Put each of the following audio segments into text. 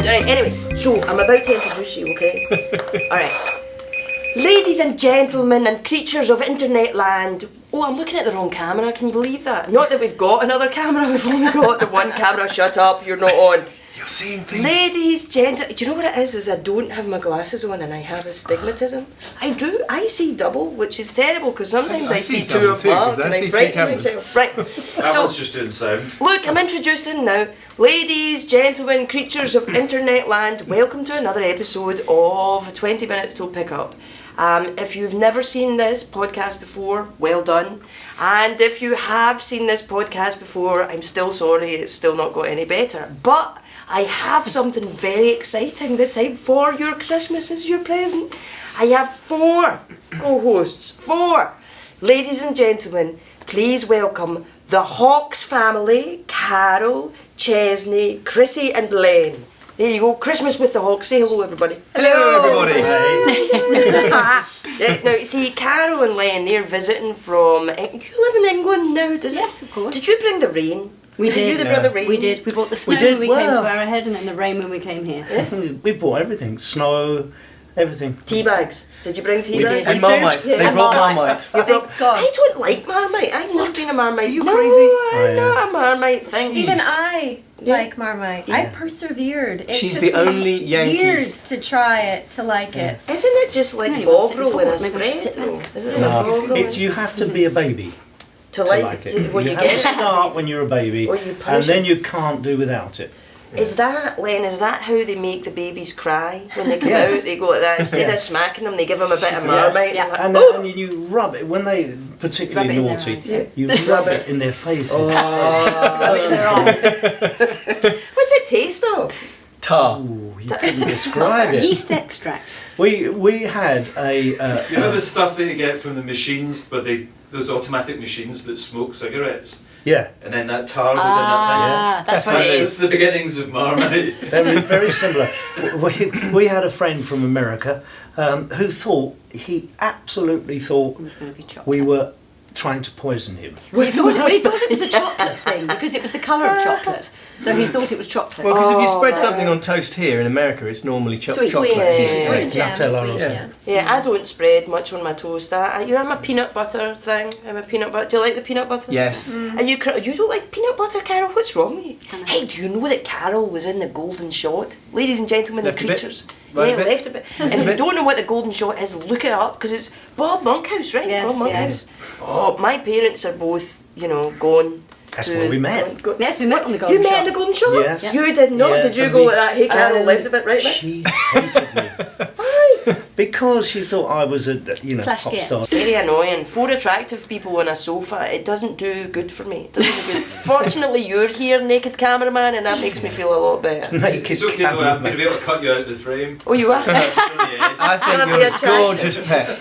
good. Alright, anyway, so I'm about to introduce you, okay? Alright. Ladies and gentlemen and creatures of internet land. Oh, I'm looking at the wrong camera, can you believe that? Not that we've got another camera, we've only got the one camera. Shut up, you're not on. You're seeing things. Ladies, gentlemen, do you know what it is I don't have my glasses on and I have astigmatism. I do, I see double, which is terrible because sometimes I see two of Mark and I frighten myself. Right. That was just doing sound. Look, I'm introducing now. Ladies, gentlemen, creatures of internet land, welcome to another episode of 20 Minutes Till Pickup. If you've never seen this podcast before, well done. And if you have seen this podcast before, I'm still sorry, it's still not got any better. But I have something very exciting this time for your Christmas as your present. I have 4 co-hosts. 4! Ladies and gentlemen, please welcome the Hawkes family, Carol, Chesney, Krissy and Len. There you go, Christmas with the Hawkes. Say hello, everybody. Hello, everybody. Now, you see, Carol and Len, they're visiting from... You live in England now, does it? Yes, of course. Did you bring the rain? We did. You brought the rain? We did. We brought the snow when we came to Arrowhead and then the rain when we came here. Yeah. We bought everything. Snow, everything. Tea bags. Did you bring tea We bags? did. And Marmite. Yeah. They brought Marmite. You brought, God. I don't like Marmite. I've never been a Marmite. Are you no, crazy? I'm not a Marmite thing. Even I Yeah. like Marmite. I persevered. It She's took the me only Yankee. years to try it, to like it. Isn't it just like Maybe we'll sit Bovril in a forward. Maybe we should spread? sit though? back. Isn't it No, like Bovril? you have to be a baby to to like, like it. when you have get to it. start when you're a baby, Or you and punish then it. you can't do without it. Is that, Len, is that how they make the babies cry when they come Yes. out? They go like that. Instead Yeah. of smacking them, they give them a bit of Marmite. Yeah. Like, And, oh! and you rub it when they particularly Rub it in their naughty. eyes, yeah. You rub it in their faces. Rub it in their eyes. What's it taste of? Tar. Ooh, you couldn't describe it. Yeast extract. We had a. You know the stuff that you get from the machines, but those automatic machines that smoke cigarettes, yeah, and then that tar was in that That's thing. what it It's is. the beginnings of Marmite. very similar. We had a friend from America who thought he absolutely thought It was going to be chocolate. we were trying to poison him. We thought it was a chocolate thing because it was the colour of chocolate. So he thought it was chocolate. Well, because if you Oh, spread right. something on toast here in America, it's normally Sweet. chocolate. Yeah. It's usually Sweet sweet. Jam, Nutella or sweet something. jam. Yeah, I don't spread much on my toast. I'm a peanut butter thing. I'm a peanut butter. Do you like the peanut butter? Yes. And you don't like peanut butter, Carol? What's wrong with you? Hey, do you know that Carol was in the Golden Shot? Ladies and gentlemen of Left a bit. creatures. Right Yeah, a bit. left a bit. If you don't know what the Golden Shot is, look it up because it's Bob Monkhouse, right? Yes, Bob Monkhouse. Oh, my parents are both, gone. That's to- where we met. Yes, we met on the Golden You met Shot. in the Golden Shot? Yes. You did not? Yes, Did you and go we- like that? Hey, Carol, and left a bit, right? She hated me Why? because she thought I was a Flash pop kid. star. Very annoying. 4 attractive people on a sofa. It doesn't do good for me. It doesn't do good. Fortunately, you're here, naked cameraman, and that makes me feel a lot better. Naked It's okay though, I'm going to cameraman. be able to cut you out of the frame. Oh, you are? I Gonna think be you're a attractive. gorgeous pet.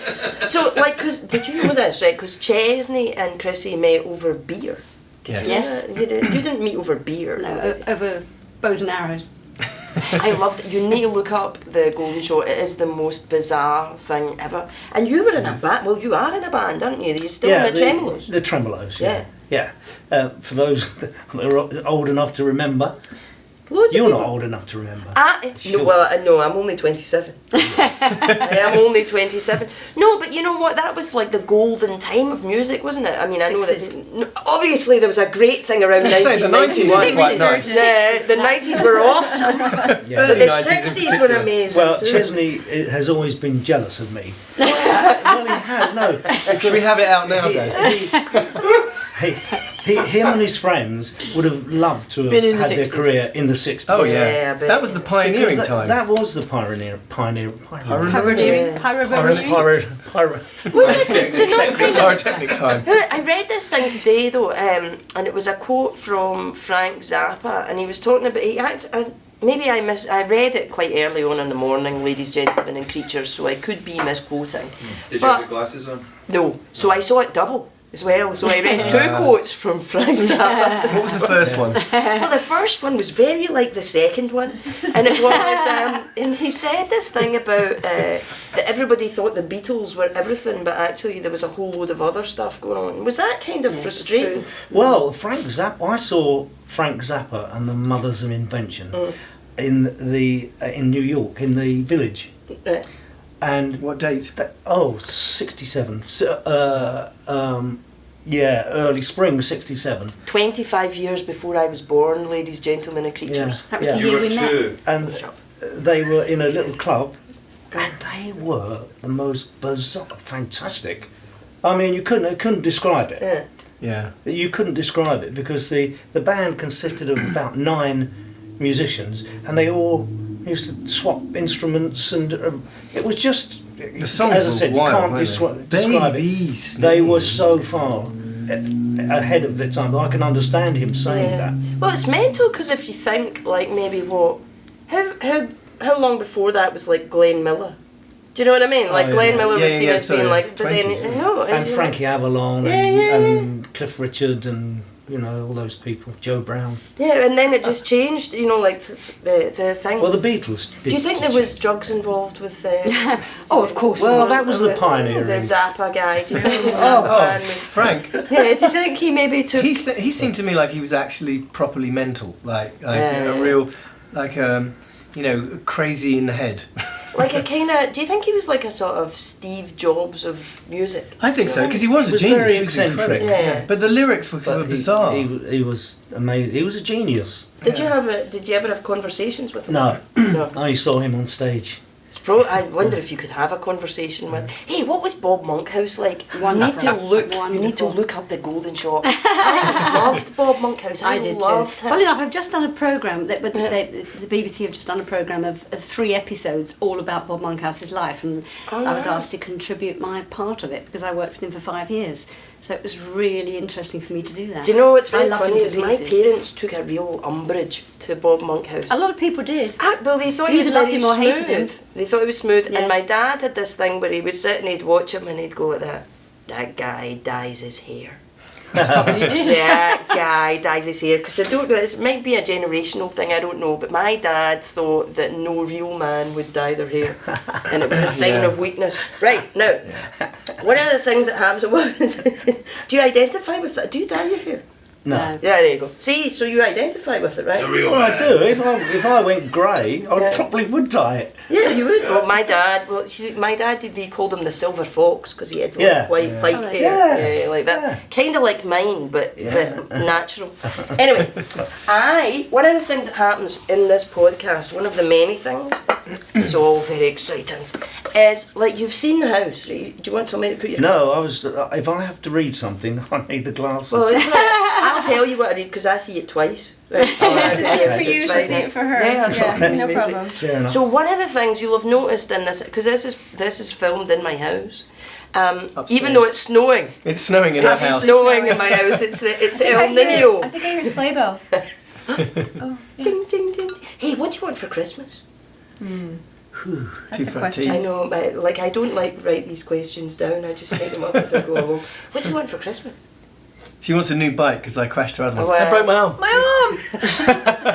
So, like, did you know this, right? Because Chesney and Krissy met over beer. Yes. Yes. You didn't meet over beer. No, over bows and arrows. I loved it. You need to look up the Golden Shot. It is the most bizarre thing ever. And you were in a band. Well, you are in a band, aren't you? You're still in the Tremeloes. The Tremeloes, yeah. For those that are old enough to remember, Loads you're of not people. old enough to remember. No, I'm only 27. I am only 27. No, but you know what? That was like the golden time of music, wasn't it? I mean, I know that. Obviously, there was a great thing around I was gonna say, the 90s 1991. were quite nice. The 90s were awesome. Yeah. But the 90s in 60s were particular. amazing. Well, too. Chesney has always been jealous of me. Well, he has, no. Should we have it out now, Dave? Him and his friends would have loved to Been in have the had their 60s. career in the 60s. Oh Yeah, yeah. but- That was the pioneering Because time. That was the pioneer. Pyrotechnic. Pyrotechnic time. I read this thing today though, and it was a quote from Frank Zappa, and he was talking about. I read it quite early on in the morning, ladies, gentlemen, and creatures, so I could be misquoting. Did you But- have your glasses on? No, so I saw it double as well. So I read 2 quotes from Frank Zappa. What was the first one? Well, the first one was very like the second one, and it was, and he said this thing about that everybody thought the Beatles were everything, but actually there was a whole load of other stuff going on. Was that kind of frustrating? Well, Frank Zappa, I saw Frank Zappa and the Mothers of Invention. in New York, in the Village. And What date? 67. So, early spring 67. 25 years before I was born, ladies, gentlemen, and creatures. That was Yeah. the You year were we met. two. And they were in a little club, and they were the most bizarre, fantastic. I mean, you couldn't describe it. Yeah. Yeah. You couldn't describe it because the band consisted of about 9 musicians, and they all used to swap instruments, and it was just. The songs as I were said, wild, you can't weren't they? describe Babies, it. They were knees. so far ahead of their time. I can understand him saying that. Well, it's mental because if you think, like, maybe how long before that was like Glenn Miller? Do you know what I mean? Like Oh, Glenn yeah. Miller Yeah, was yeah, seen yeah, as so being like, it's but then 20s, no, And Frankie Avalon Yeah, and, yeah, and Cliff Richard and all those people, Joe Brown. Yeah, and then it just changed. Like the thing. Well, the Beatles. Do you think there was drugs involved with? Oh, of course. Well, there was. that was the pioneering. The Zappa guy. Do you think the Zappa man was? Frank. Yeah. Do you think he maybe took? He seemed to me like he was actually properly mental, like Yeah. a real, like crazy in the head. Like a kind of. Do you think he was like a sort of Steve Jobs of music? I think so because he was He a was genius. very he was eccentric. incredible. Yeah. But the lyrics were But bizarre. He was amazing. He was a genius. Did you ever have conversations with him? No, No. I only saw him on stage. I wonder if you could have a conversation with. Hey, what was Bob Monkhouse like? Wonderful. You need to look up the Golden Shot. I loved Bob Monkhouse. I did loved too. him. Funny enough, I've just done a programme, the BBC have just done a programme of 3 episodes all about Bob Monkhouse's life, and I was asked to contribute my part of it because I worked with him for 5 years. So it was really interesting for me to do that. Do you know what's I really loved him funny to is my pieces. parents took a real umbrage to Bob Monkhouse. A lot of people did. Well, they thought You he was either loved very him or smooth. hated him. They thought he was smooth, and Yes. my dad had this thing where he would sit and he'd watch him and he'd go like that. That guy dyes his hair. You did. That guy dyes his hair because I don't know. It might be a generational thing. I don't know. But my dad thought that no real man would dye their hair, and it was a sign Yeah. of weakness. Right now, one of the things that happens. Do you identify with that? Do you dye your hair? No. Yeah, there you go. See, so you identify with it, right? The real Well, I man. do. If I went grey, I Yeah. probably would dye it. Yeah, you would. Well, my dad. Well, my dad. They called him the silver fox because he had like, Yeah. white Yeah. white Oh, hair, yeah. like that. Yeah. Kind of like mine, but Yeah. natural. Anyway, one of the things that happens in this podcast, one of the many things, it's all very exciting, is like you've seen the house. Right? Do you want somebody to put your? No, I was. If I have to read something, I need the glasses. Well, it's not, I'll tell you what I read because I see it twice. Right? So Oh, To see it for okay. you, she'll see it for her. Yeah, that's fine. no problem. Fair enough. So one of the things you'll have noticed in this, because this is filmed in my house, even though it's snowing. It's snowing in our It's house. snowing in my house. It's El I Nino. think I hear sleigh bells. Oh, yeah. Ding ding ding. Hey, what do you want for Christmas? That's Too a fat question. teeth. I know, but like I don't like write these questions down. I just make them up as I go along. What do you want for Christmas? She wants a new bike because I crashed her other one. Oh, wow. I broke my arm. My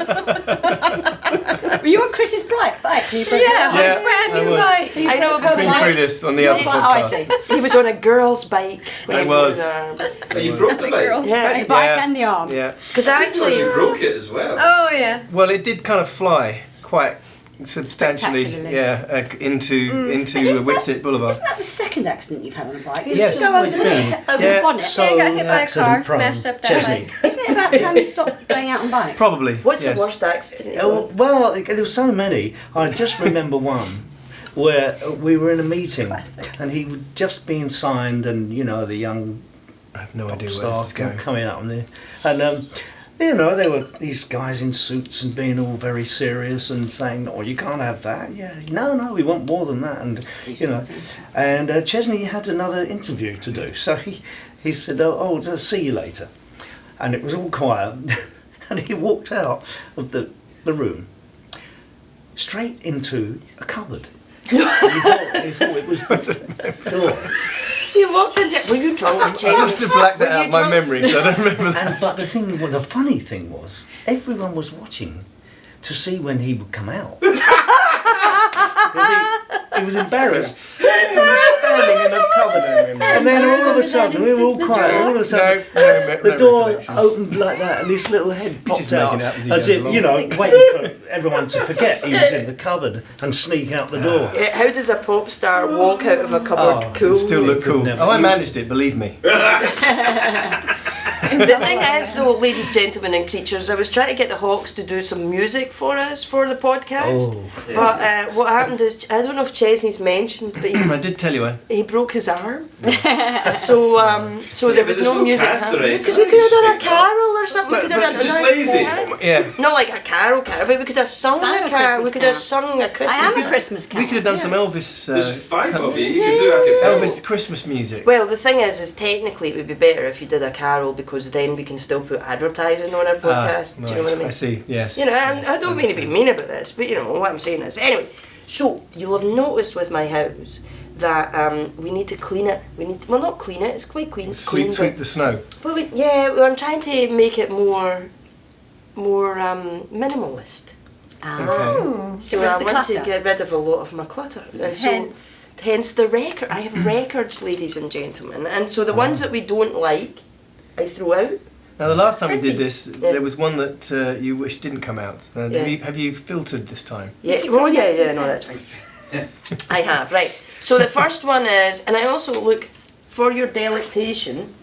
arm! Were you on Chris's bike? Yeah, Yeah, my brand I new was. bike. So you I know, broke but her Been bike? through this on the other Oh, I podcast. see. He was on a girl's bike. I was. Oh, you broke the bike. Girls' Yeah. The bike. bike Yeah. and the arm. Yeah. Because I didn't know you actually, broke it as well. Oh, yeah. Well, it did kind of fly quite substantially, Spectacularly. into Whitsett Boulevard. Isn't that the second accident you've had on a bike? Yes. Just go over It's the over Yeah. the bonnet. So Yeah, I got hit by a car, accident prone. smashed up that Chesney. bike. Isn't it about time you stopped going out on bikes? Probably. what's yes. the worst accident? you've Oh, had? well, there were so many. I just remember one where we were in a meeting Classic. and he was just being signed, and the young I have no idea where star this is going. coming up on there, and there were these guys in suits and being all very serious and saying, "Oh, you can't have that." Yeah, no, we want more than that, and Chesney had another interview to do, so he said, "Oh, I'll see you later," and it was all quiet, and he walked out of the room straight into a cupboard. He thought it was the door. You walked into. Were you drunk, I Chesney? must have blacked that Were you out of my drunk? memory, so I don't remember that. But the funny thing was, everyone was watching to see when he would come out. Because he was embarrassed. He was standing in the cupboard. And then all of a sudden, we were all quiet. All of a sudden, the door opened like that, and this little head popped just out, making it up as he as goes if, along. you know, waiting for everyone to forget he was in the cupboard and sneak out the door. Yeah, how does a pop star walk out of a cupboard cool? Still look cool. Never- Oh, I managed it, believe me. The thing is, though, ladies, gentlemen, and creatures, I was trying to get the Hawks to do some music for us for the podcast. Oh. But what happened is, I don't know if Chesney's mentioned, but I did tell you. he broke his arm. So there was there's no no music. cast or anything. Because we could have done a carol or something. We could have done it's just no, lazy. Yeah. Not like a carol, but we could have sung Sang a a carol. We Christmas could have carol. sung a Christmas I am a carol. Christmas cat. We could have done some Elvis. There's 5 kind of you. You could do like a Elvis Christmas music. Well, the thing is technically it would be better if you did a carol because then we can still put advertising on our podcast. Do you know what I mean? I see. Yes. You know, I don't mean to be mean about this, but you know what I'm saying is anyway. So you'll have noticed with my house that we need to clean it. We need to, well, not clean it. It's quite clean. Sweep the snow. But I'm trying to make it more minimalist. Oh. So Get rid I of the want to clutter. get rid of a lot of my clutter. And so, hence the record. I have records, ladies and gentlemen, and so the ones that we don't like, I throw out. Now, the last time we did Christmas. this, there was one that you wish didn't come out. Yeah. Have you filtered this time? Yeah, well, yeah, no, that's fine. I have, right. So the first one is, and I also look for your delectation,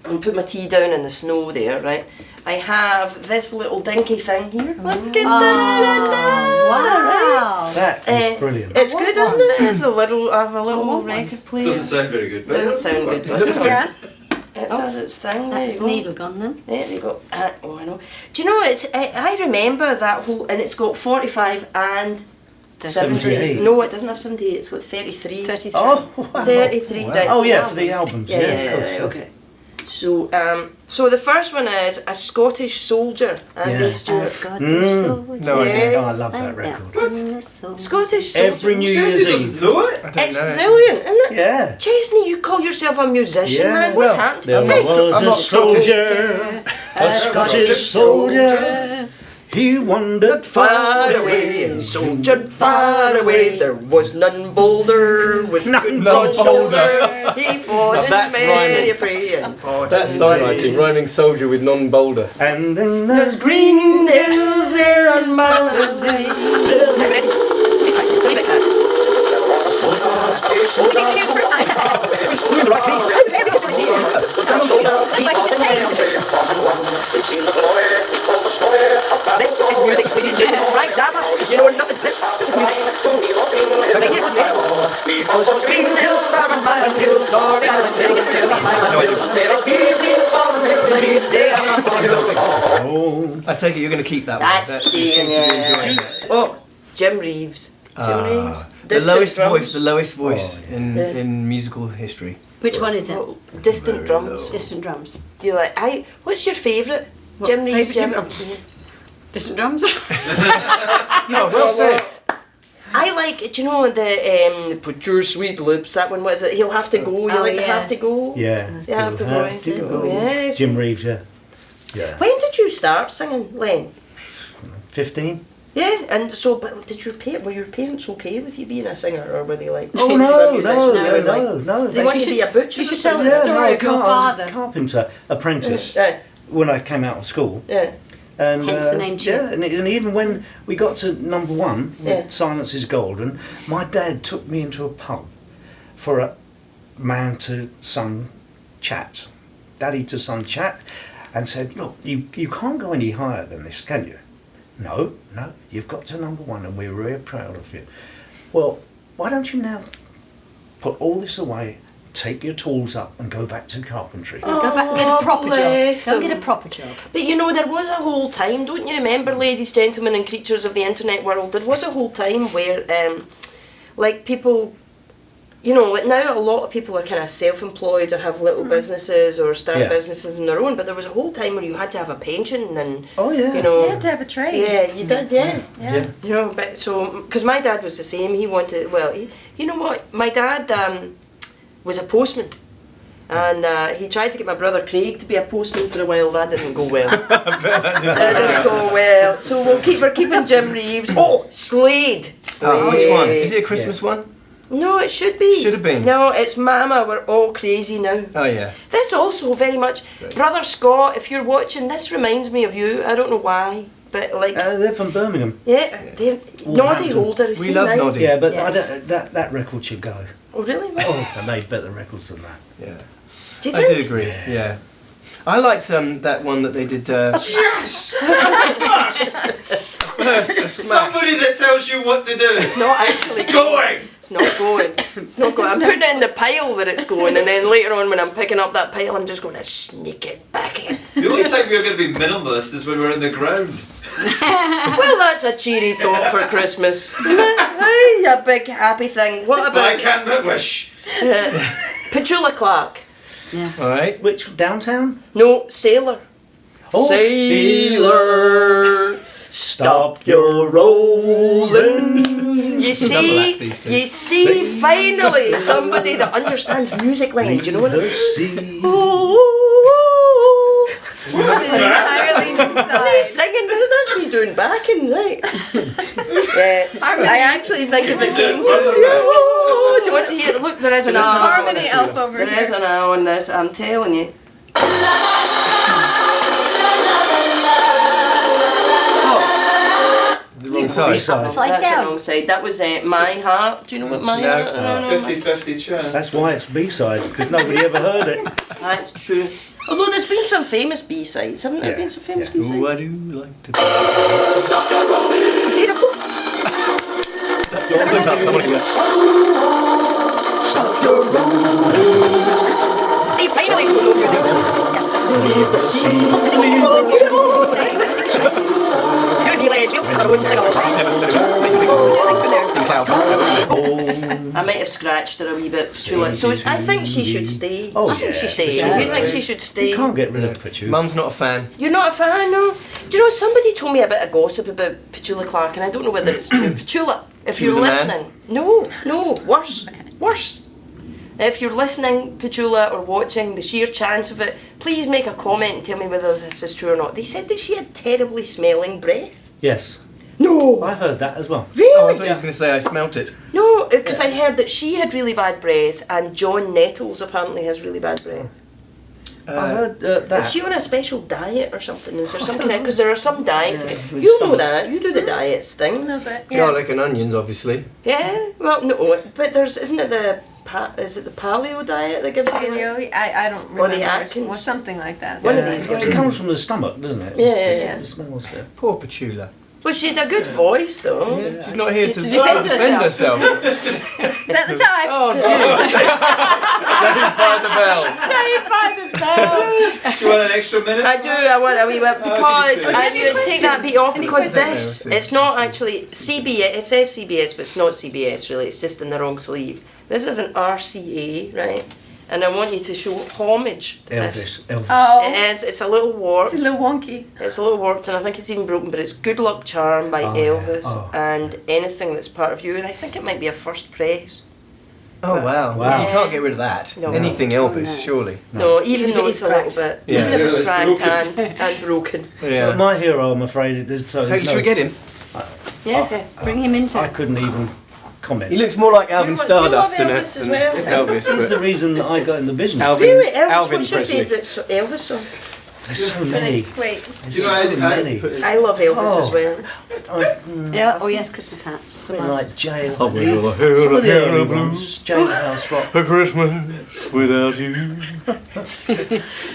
and put my tea down in the snow there, right? I have this little dinky thing here. Look at that! Wow. That is brilliant. It's What good, one? isn't it? It's a little, I have a little want one. record player. Doesn't sound very good, but Doesn't sound good, but it's good. Yeah. It does its thing. There That's you the go. needle gone then. There you go. Oh, I know. Do you know, I remember that whole, and it's got 45 and 78. No, it doesn't have 78, it's got 33. 33. Oh, wow. 33, right. Oh, yeah, for the albums. Yeah, of course, okay. So the first one is A Scottish Soldier, Andy Yeah. Stewart. No Yeah. idea. Oh, I love that record. Scottish Soldier. Every New Jesse Year's doesn't Eve. know it. I don't It's know. brilliant, isn't it? Yeah. Chesney, you call yourself a musician, Yeah, man. What's well, happened? there Hey, was I'm a not Scottish. soldier, a Scottish soldier. He wandered far away and soldiered far away. There was none bolder with good broad shoulder. He fought Now in that's many rhyming. a fray and fought That's in sign many. writing, rhyming soldier with non-boulder. And then There's there's green hills there on Mallow Way. Ready? It's a wee bit cat. This is music, ladies and gentlemen. Frank Zappa, you know nothing. This is music. Like it was me. Those green hills are on my hills, Lord, I'll take it from my There's bees being fallen, they are not oh, I take it you're going to keep that That's one. the, You seem to be enjoying it. Oh, Jim Reeves. Jim Reeves. The Distant lowest drums. voice, the lowest voice Oh, yeah. in musical history. Which one is it? Oh, distant drums. Distant drums. Do you like? What's your favourite? What, Jim Reeves. favourite Jim. Jim- Distant drums? Yeah, well said. I like. Do you know the put your sweet lips? That one. What is it? He'll have to go. You Oh, like the yes. have to go? yeah. You have to go. Have to go. Yes. Jim Reeves, yeah. Yeah. When did you start singing, Len? 15? Yeah, and so, but were your parents okay with you being a singer, or were they like? Oh, "You're no, a musician no, now," no, and like, no, no. They want you to be a butcher. you should or tell something? the story of no, your I was father. a carpenter apprentice Yeah, when I came out of school. yeah. And, Hence the name Chip. Yeah, and even when we got to number one, with Yeah. Silence is Golden, my dad took me into a pub for a man to son chat, daddy to son chat, and said, look, you can't go any higher than this, can you? No, you've got to number one and we're really proud of you. Well, why don't you now put all this away, take your tools up and go back to carpentry? Go back and get a proper job. bless Go and get him. a proper job. But you know, there was a whole time, don't you remember, ladies, gentlemen, and creatures of the internet world, there was a whole time where, like, people, you know, like now a lot of people are kind of self-employed or have little businesses or start Yeah. businesses on their own, but there was a whole time where you had to have a pension and, Oh, yeah. you know... You had to have a trade. Yeah, you did, yeah. Yeah. You know, but so, because my dad was the same, he wanted, well, you know what, my dad was a postman. And he tried to get my brother Craig to be a postman for a while. That didn't go well. That didn't go well. So we're keeping Jim Reeves. Oh, Slade. Which one? Is it a Christmas one? No, it should be. Should have been. No, it's Mama, we're all crazy now. Oh yeah. This also very much, Right. Brother Scott, if you're watching, this reminds me of you. I don't know why, but like, They're from Birmingham. yeah, Noddy Wolverhampton. Holder, is We he love nice? Noddy. Yeah, but Yes. that record should go. Oh, really? Oh, they made better records than that. Yeah. Do you I think? do agree. Yeah. I liked that one that they did. Yes! First, a smash. Somebody that tells you what to do. It's not actually Going! It's not going. It's not going. I'm putting it in the pile that it's going, and then later on when I'm picking up that pile, I'm just going to sneak it back in. The only time we are going to be minimalist is when we're in the ground. Well, that's a cheery thought for Christmas, isn't it? Hey, a big happy thing. What But I about can't but wish. Petula Clark? All right. Which, downtown? No, Sailor. Oh. Sailor, Stop your rolling. You Double-act these two. see, finally somebody that understands music line. Do you know what? The sea. It's an entirely new He's side. singing, that's me doing backing, right? Yeah, I actually think if it came through. Oh, do you want to hear? Look, there is an There's a R. Harmony elf over There is here. an R on this, I'm telling you. The wrong side. B-side. Upside That's the down. wrong side. That was My Heart. Do you know what My No. Heart? No. 50-50 chance. That's why it's B-side, because nobody ever heard it. That's true. Although there's been some famous B-sides, haven't there Yeah, been some famous yeah. B-sides? Ooh, I do like to. You see the See, finally people know music. I might have scratched her a wee bit too much, so I think she should stay. Oh, I think yeah. she stay. Yeah. You think she should stay? You can't get rid of Petula. Mum's not a fan. You're not a fan, no? Do you know, somebody told me a bit of gossip about Petula Clark, and I don't know whether it's true. Petula, if She you're was a man? listening. No, worse. If you're listening, Petula, or watching, the sheer chance of it, please make a comment and tell me whether this is true or not. They said that she had terribly smelling breath. Yes, No! I heard that as well. Oh, I Really? thought you was going to say I smelt it. No, because I heard that she had really bad breath, and John Nettles apparently has really bad breath. I heard Is that. she on a special diet or something? Is there some kind of... Because there are some diets... Yeah, with you know stomach. that. You do the diets A things. little bit. Yeah. Garlic and onions, obviously. Yeah, well, no, but there's... Isn't it the... Is it the paleo diet that gives you the... Paleo, I don't Or the remember. Atkins. Well, something like that. One of Yeah, these it things. comes from the stomach, doesn't it? Yeah. The smells there. Poor Petula. Well, she had a good voice, though. She's not here to defend herself. Is that the time? Oh, jeez. Saved by the bell. Saved by the bell. Do you want an extra minute? I do, I want a wee bit, because Okay, I Any you take that bit off, Any because questions? this, it's not actually CBS, it says CBS, but it's not CBS really, it's just in the wrong sleeve. This is an RCA, right? And I want you to show homage to this. Elvis. Oh, It is, it's a little warped. it's a little wonky. It's a little warped, and I think it's even broken, but it's Good Luck Charm by Oh, yeah. Elvis, Oh. and Anything That's Part of You, and I think it might be a first press. Oh, wow. Wow. You can't get rid of that. No. Anything Elvis, No. surely. No, even Even if though it it's is a little cracked. bit, Yeah. even if it's Yeah, it's cracked and broken. Yeah. But my hero, I'm afraid, there's Hey, should we get him? Yes, bring him into I it. couldn't even comment. He looks more like Alvin Do you love Stardust than Elvis as well? Elvis. He's the but reason that I got in the business. Alvin, Really, Elvis, Alvin what's your Presley. favourite Elvis song? There's so many. Wait. There's You know, so I- many. I love Elvis as Oh. well. Yeah, oh yes, Christmas hats. I mean, like jail. Oh, we will hear Some a of the piano early blues. ones. Jailhouse rock. A Christmas without you.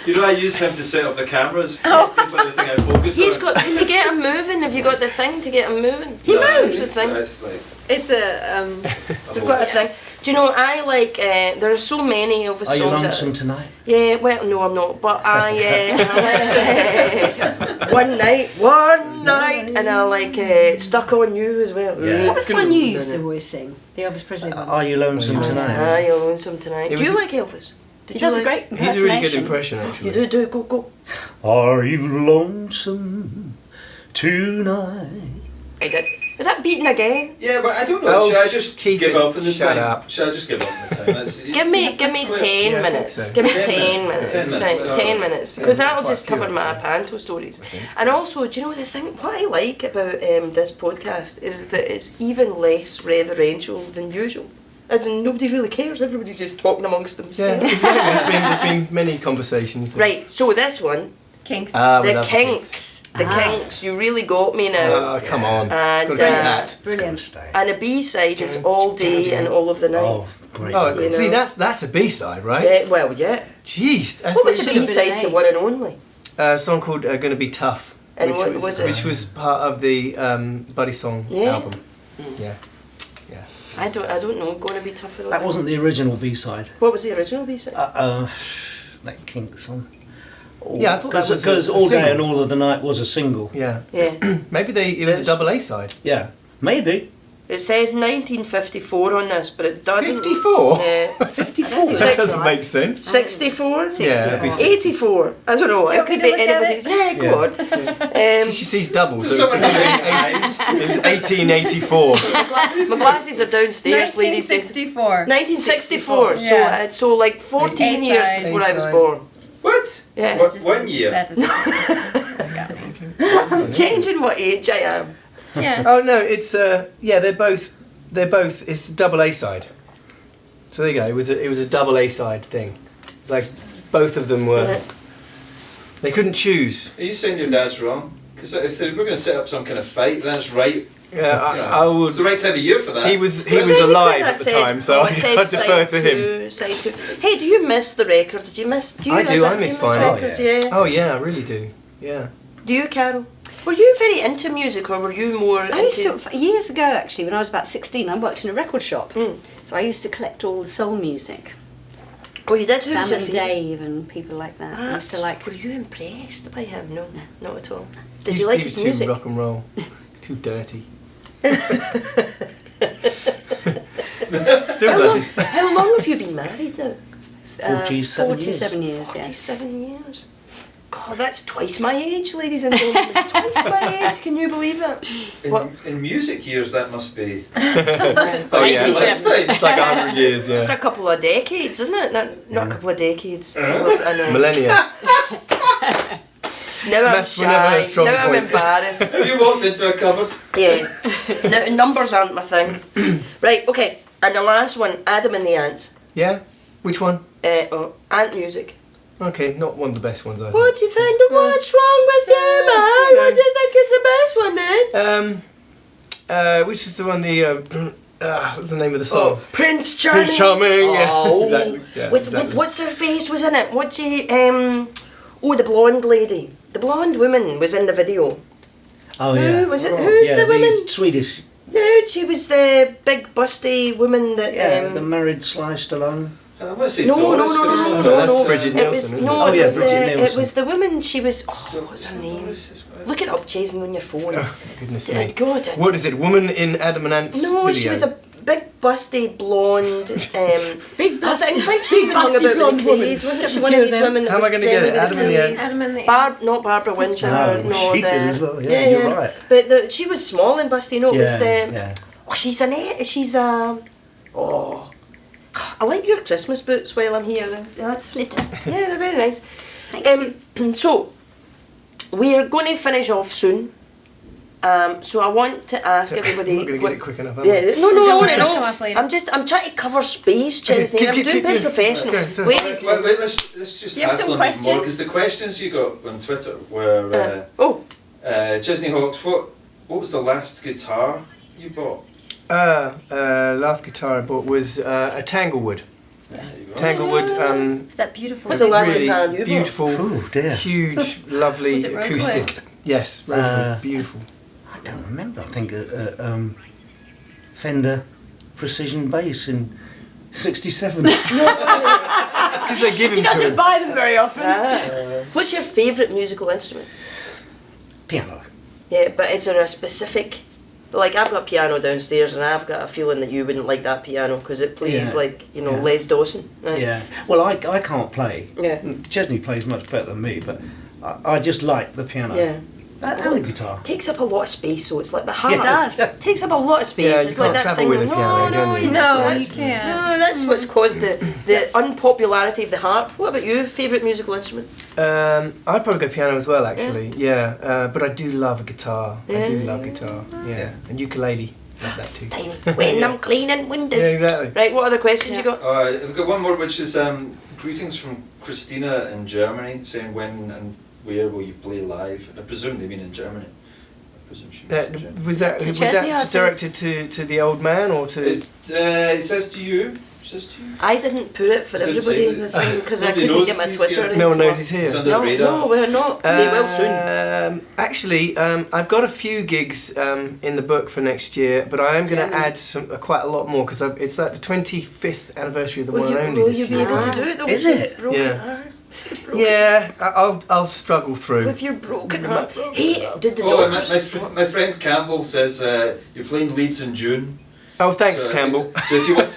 You know, I use him to set up the cameras. That's one of the things I focus He's on. got. Can you get him moving? Have you got the thing to get him moving? No, moves. it's- The thing. it's like It's a We've got a thing. Do you know? I like. There are so many Elvis Are you songs. lonesome tonight? Yeah. Well, no, I'm not. But I like one night, and I like Stuck on You as well. Yeah. What was the one you used to always sing? The Elvis Presley one. Are you lonesome tonight? Ah, you're lonesome tonight. It Do you was- like Elvis? He Did does you a like? great He's a really good impersonation. impression, You actually. do go. Are you lonesome tonight? I did. Is that beaten again? yeah, but I don't know. Oh, should I just keep give it. up in the Shut time? up. Should I just give up in the time? That's, Give me 10 Yeah, I think minutes. so. Give me 10 10 minutes. minutes. 10 Right, minutes, 10 minutes. Because that'll Quite just a few, cover my actually. panto stories. Okay. And also, do you know the thing? What I like about this podcast is that it's even less reverential than usual. As in, nobody really cares. Everybody's just talking amongst Yeah, themselves. exactly. There's been many conversations. Right, so this one, Kinks. We the love Kinks. The Kinks, you really got me now. Oh, come on. And, Gotta do that. Brilliant. Stay. And a B-side is All Day and All of the Night. Oh, great. Oh, You see, know. that's a B-side, right? Yeah, well, yeah. Jeez. That's What was you the should have- B-side to One and Only? A song called Gonna Be Tough. And which what was, was it? Which was part of the Buddy Song Yeah. album. Yeah. Yeah. I don't know. Gonna Be Tough. That wasn't the original B-side. What was the original B-side? That Kinks song. Yeah, I thought that was because a All Day single. and All of the Night was a single. Yeah. Yeah. Maybe it was a Yes. double A side. Yeah, maybe. It says 1954 on this, but it doesn't. 54? Yeah. 54. That That doesn't make sense. 64? Yeah, it'd be 84. I don't know. Do you It want me could to be look at anybody's. Yeah, go on. She sees doubles. Does So someone have any eyes? it was 1884. My glasses are downstairs, ladies. 1964. 1964. Yes. So like 14 years A-side. before I was A-side. born. What? Yeah. What, Just 1 says- year? That doesn't got me. I'm changing what age I am. Yeah. Oh no, it's they're both it's a double A side. So there you go. It was a double A side thing. It's like both of them were. They couldn't choose. Are you saying your dad's wrong? Because if they were going to set up some kind of fight, that's right. Yeah, I would. It's the right time of year for that. He was It says alive that at the says- time, so oh, I it says defer side to him. two, side two. Hey, do you miss the records? Do you miss? Do you I do, miss I it? miss Do you vinyl. records? Yeah. Oh yeah, I really do. Yeah. Do you, Carol? Were you very into music, or were you more I used into? to, years ago actually, when I was about 16, I worked in a record shop. Mm. So I used to collect all the soul music. Oh, you did. Who was Sam your and favourite? Dave and people like that. I used to like. Were you impressed by him? No, not at all. Did He you was- like he was his music? Too rock and roll, too dirty. Still doesn't. How long have you been married now? 47 years, yeah. 47 years. God, that's twice my age, ladies and gentlemen. Twice my age. Can you believe it? What? In music years, that must be Oh yeah, a lifetime. it's like 100 years. It's Yeah. a couple of decades, isn't it? Not a couple of decades. Uh-huh. I know. Millennia. Now I'm Maths were never a shy. strong Now I'm point. embarrassed. Have you walked into a cupboard? Yeah. No, numbers aren't my thing. Right, okay. And the last one, Adam and the Ants. Yeah. Which one? Ant music. Okay, not one of the best ones I think. What do you think? What's wrong with you, man? What do you think is the best one then? Which is the one? What's the name of the song? Oh, Prince Charming. Prince Charming. Yeah, Oh. exactly. Yeah, With exactly. what's her face was in it? What's she? The blonde lady. The blonde woman was in the video. Oh Who yeah. was it? Who's yeah, the woman? Swedish. No, she was the big busty woman that. Yeah, the married Sly Stallone. I want to say No, Doris, no, no, but it's no, not no, that's no. Bridget It Nielsen, was isn't no. it? Oh, yeah, it was Bridget it Nielsen. was the woman. She was. Oh, what's her name? Doris as well. Look it up, Chesney, on your phone. Goodness me. God. What is it? Woman in Adam and Ant's No, video? she was a big busty blonde. Big I think she even hung about with the Crays. Wasn't she one of these women that How am was I gonna get friendly it? with Adam and the Crays? Ants. Adam and the Not Barbara Windsor. No, she the, did as well, yeah, you're right. But she was small and busty. No, it was Yeah, the. yeah. Oh, she's oh, I like your Christmas boots while I'm here. That's Glitter. yeah, they're very nice. Thank So we're going to finish off soon. So I want to ask everybody. I'm not going to get it quick enough. Am I? Yeah, no, I Don't want worry, to it'll know. come up later. I'm trying to cover space, Chesney. keep- I'm doing keep- professional. okay, so- Ladies, Wait, let's just Do you have hassle some him a bit more questions? because the questions you got on Twitter were Chesney Hawkes. What was the last guitar you bought? Last guitar I bought was a Tanglewood. Tanglewood. Is that beautiful? What's the last really guitar you bought? beautiful, Oh dear. huge, lovely Was it rosewood? acoustic. Yes, rosewood, beautiful. I don't remember. I think Fender Precision Bass in '67. It's because they give him to him. buy them very often. What's your favourite musical instrument? Piano. Yeah, but is there a specific? Like I've got piano downstairs, and I've got a feeling that you wouldn't like that piano because it plays Yeah. like Yeah. Les Dawson. Right? Yeah. Well, I can't play. Yeah. Chesney plays much better than me, but I just like the piano. Yeah. And the guitar. Takes up a lot of space, so it's like the heart. It does. Takes up a lot of space. Yeah, you it's like can't that travel thing. with a piano, no, can you? No, that's- you can't. No, that's what's caused the unpopularity of the harp. What about you? Favourite musical instrument? I'd probably go piano as well, actually. Yeah, but I do love a guitar. I do love guitar. Yeah, and ukulele. Love that too. Tiny. When I'm cleaning windows. Yeah, exactly. Right, what other questions you got? I've got one more, which is greetings from Christina in Germany, saying when and where will you play live? I presume they mean in Germany. I presume she means in Germany. Was that Chesney or to- directed to the old man or to? It says to you. It says to you. I didn't put it for Didn't everybody say in the that. thing because I Nobody couldn't knows get my he's Twitter. here. No one into knows it. he's here. It's under the radar. No, we're not. They will soon. Actually, I've got a few gigs in the book for next year, but I am going to add quite a lot more because it's like the 25th anniversary of the one and only Will this you be year. able to do it though? Is with your it? broken Yeah. arm? Yeah, I'll struggle through. With your broken arm. Hey, did the Oh, and doctors? my friend Campbell says you're playing Leeds in June. Oh, thanks, So Campbell. So if you want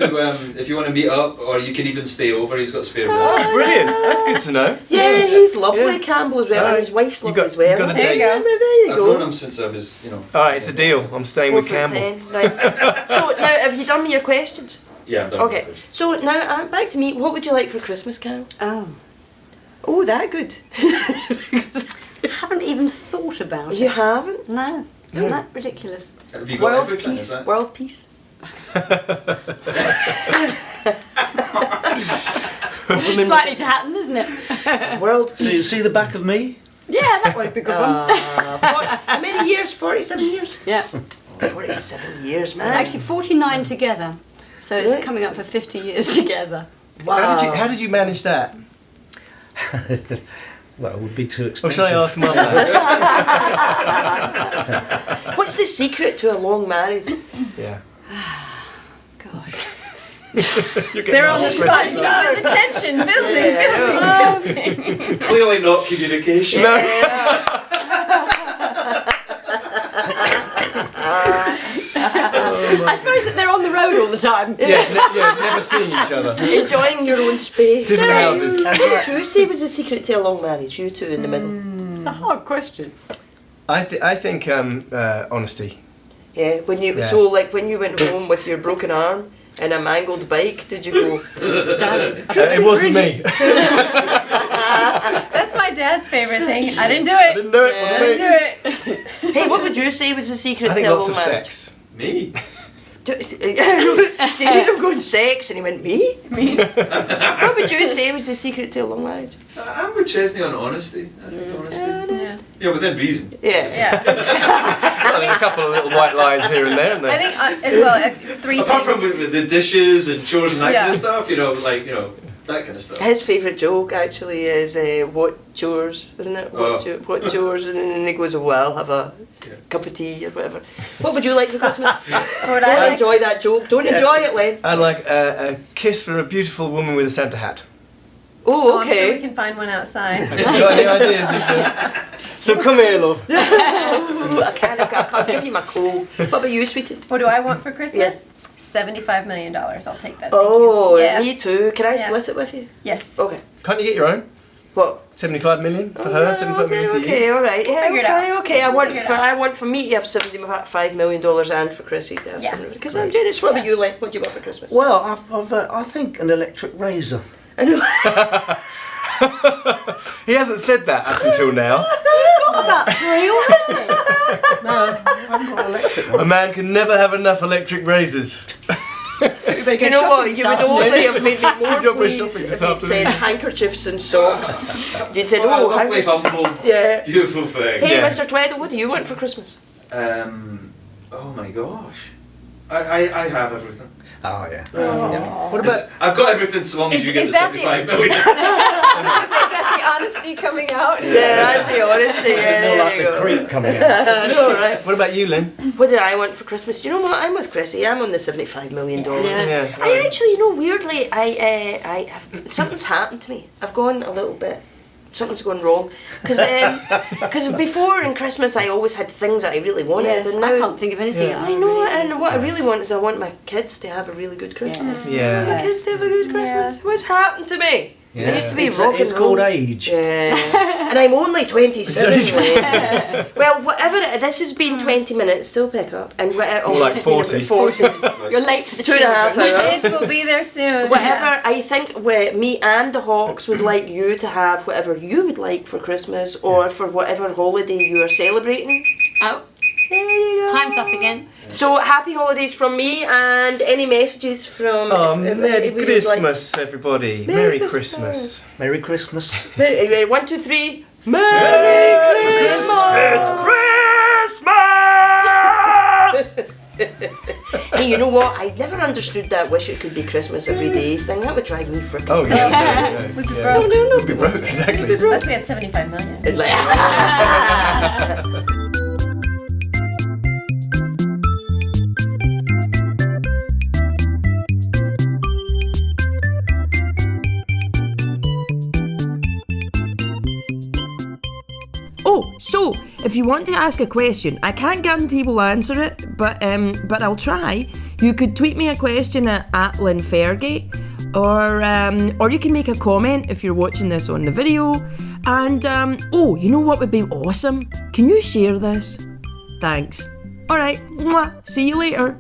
to meet up, or you can even stay over, he's got spare room. Oh, brilliant! That's good to know. Yeah, he's lovely, Yeah. Campbell as well, and his wife's You lovely got- as well. you got a There you date. go. There you I've go. known him since I was, All right, it's a deal. I'm staying with 4 foot Campbell. 10, right. So now, have you done your questions? Yeah, I'm done. Okay. So now, back to me. What would you like for Christmas, Carol? Oh, Oh, that good. I haven't even thought about You it. haven't? No, isn't that ridiculous? Have you got World everything? Is peace. that? World peace. Slightly to happen, isn't it? World So you peace. see the back of me? Yeah, that would be a good one. How many years? 47 years? Yeah, 47 years, man. actually 49 together. So it's Really? coming up for 50 years together. wow. How did you manage that? Well, it would be too Or expensive. shall I ask Mum that? What's the secret to a long marriage? Yeah. God. They're on the spot. You can feel the tension building. Clearly not communication. I suppose that they're on the road all the time. Yeah, never seeing each other. Enjoying your own space. Different houses. What would you say was the secret to a long marriage? You two in the middle. It's a hard question. I think honesty. Yeah. When you Yeah. so like when you went home with your broken arm and a mangled bike, did you go? Darling, It wasn't me. That's my dad's favorite thing. I didn't do it. Didn't do it. Yeah. Wasn't I me. didn't do it. Hey, what would you say was the secret I think to a lots long of marriage? sex. Me? Did you hear him going sex and he went me? Me. What would you say was the secret to a long marriage? I'm with Chesney on honesty. I think honesty. Yeah, within reason. Yes. Yeah. Well, there's a couple of little white lies here and there, aren't there? I think as well, 3 Apart things. from the dishes and chores and that kind Yeah. of stuff, that kind of stuff. His favourite joke actually is what chores, isn't it? Oh. What chores? And then he goes, oh, well, I'll have a cup of tea or whatever. What would you like for Christmas? What would Don't I like? enjoy that joke. Don't enjoy it, Len. I'd like a kiss from a beautiful woman with a Santa hat. Oh, Oh, I'm sure we okay. can find one outside. Have you got any ideas? So come here, love. Ooh, I can't give you my coal. What about you, sweetie? What do I want for Christmas? Yes. $75 million. I'll take that. Thank Oh, you. Yeah. me too. Can I Yeah. split it with you? Yes. Okay. Can't you get your own? What? 75 million for her, 75 okay, million for okay, you. all right. Yeah, figure it okay, out. okay. Figure it out. I want for me to have $75 million and for Krissy to have Yeah. $70 because I'm generous. What about you, Len? What do you want for Christmas? Well, I think an electric razor. I know. He hasn't said that up until now. You've got about 3 already. No, I haven't got an electric A one. man can never have enough electric razors. Do you know what? You would only have made me more Good job with pleased shopping if this you'd afternoon. said handkerchiefs and socks. You'd said, Oh, oh, lovely, handkerchiefs. humble, Yeah. beautiful thing. Hey, Yeah. Mr. Tweddle, what do you want for Christmas? Oh my gosh. I have everything. Oh, yeah. What about... I've got everything so long as Is- you get is the that the- 75 million. Is that the honesty coming out? Yeah, that's the honesty. Yeah, More there like you the go. creep coming out. I know, right? What about you, Lynn? What did I want for Christmas? Do you know what? I'm with Krissy. I'm on the $75 million. Yeah. Yeah. I actually, weirdly, I have, something's happened to me. I've gone a little bit. Something's gone wrong. Because before in Christmas I always had things that I really wanted, Yes, and I now can't think of anything. Yeah. I know, and what I really want is I want my kids to have a really good Christmas. Yeah. My kids to have a good Christmas. What's happened to me? I used to be It's rock and it's called roll. age. Yeah. And I'm only 27. Len. Well, whatever. This has been 20 minutes. Still pick up. And More like it's been 40. 40. You're late for the 2.5 children. hours. Kids will be there soon. Whatever I think me and the Hawks would like you to have whatever you would like for Christmas or for whatever holiday you are celebrating. Oh, There you go. Time's up again. So happy holidays from me, and any messages from... Merry if we would Christmas, everybody. Merry Merry Christmas. Christmas. Merry Christmas. Like, 1, 2, 3. Merry Christmas! It's Christmas! Hey, you know what? I never understood that wish it could be Christmas every day thing. That would drive me frickin' Oh, crazy. yeah. We'd be Yeah. broke. We'd be broke, exactly. Unless we had 75 million. Like- Oh, so if you want to ask a question, I can't guarantee we'll answer it, but I'll try. You could tweet me a question at Len Fergie, or you can make a comment if you're watching this on the video. And oh, you know what would be awesome? Can you share this? Thanks. All right. Mwah. See you later.